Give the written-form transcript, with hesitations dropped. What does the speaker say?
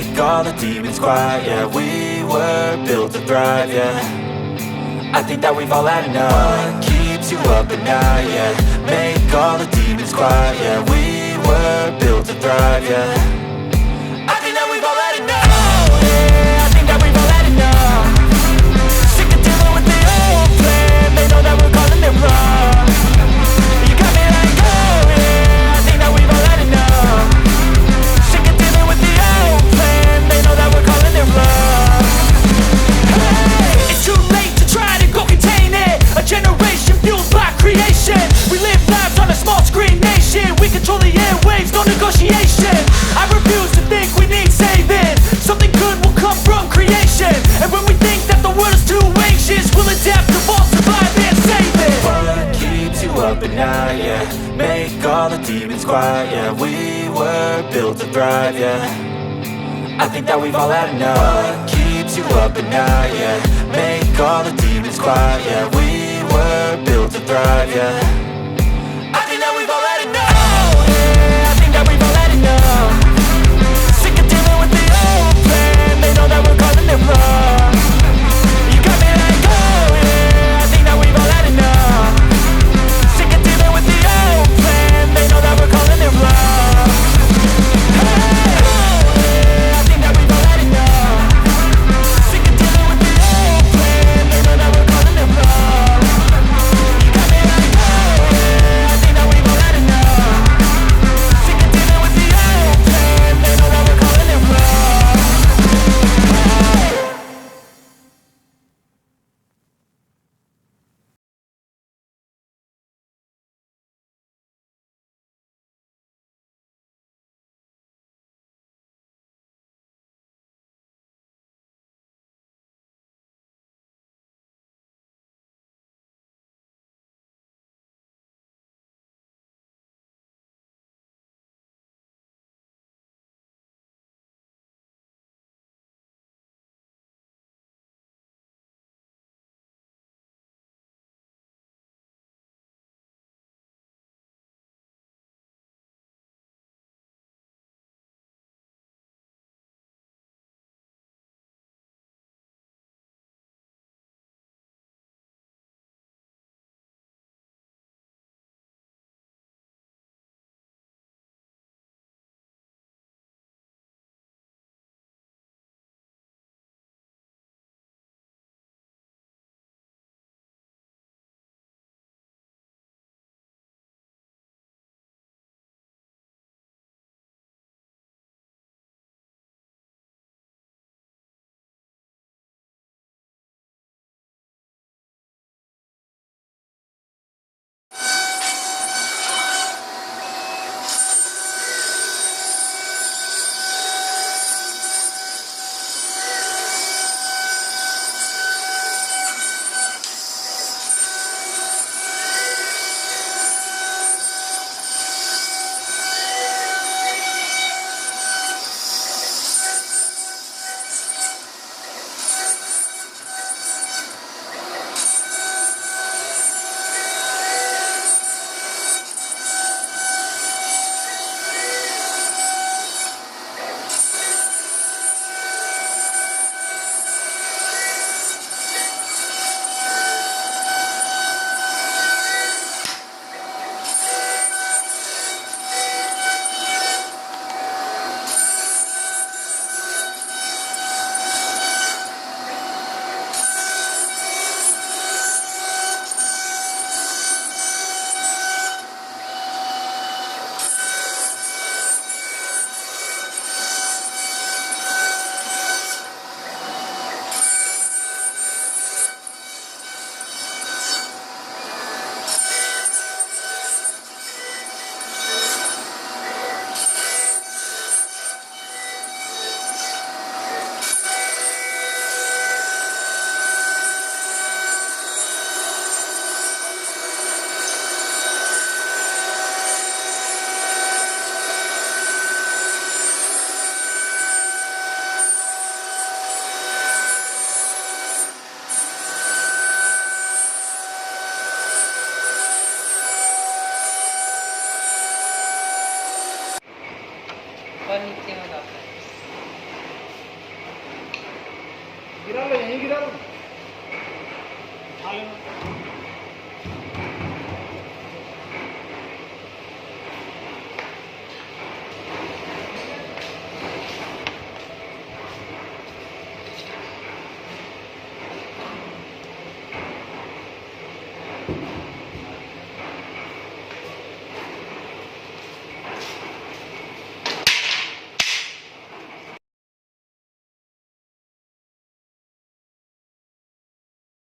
make all the demons quiet. Yeah, we were built to thrive, yeah. I think that we've all had enough. What keeps you up at night, yeah. Make all the demons quiet, yeah. We were built to thrive, yeah. I think that we've all had enough. Oh, yeah, I think that we've all had enough. Sick of dealing with the old plan. They know that we're calling it wrong. You got me like, oh yeah, I think that we've all had enough. Sick of dealing with the old plan. They know that we're calling it wrong. Hey, it's too late to try to go contain it. A generation fueled by creation. We live lives on a small screen nation. We control the airwaves, no negotiation. I refuse to think we need saving. Something good will come from creation. And when we think that the world is too anxious, we'll adapt, evolve, survive and save it. What keeps you up at night, yeah. Make all the demons quiet, yeah. We were built to thrive, yeah. I think that we've all had enough. What keeps you up at night, yeah. Make all the demons quiet, yeah. We were built to thrive, yeah. I think that we've all had enough. Oh yeah, I think that we've all had enough. Sick of dealing with the old plan. They know that we're calling it wrong. You got me like, oh yeah, I think that we've all had enough. Sick of dealing with the old plan. They know that we're calling it wrong. Hey, oh yeah, I think that we've all had enough. Sick of dealing with the old plan. They know that we're calling it wrong. You got me like, oh yeah, I think that we've all had enough. Sick of dealing with the old plan. They know that we're calling it wrong. Konnichiwa.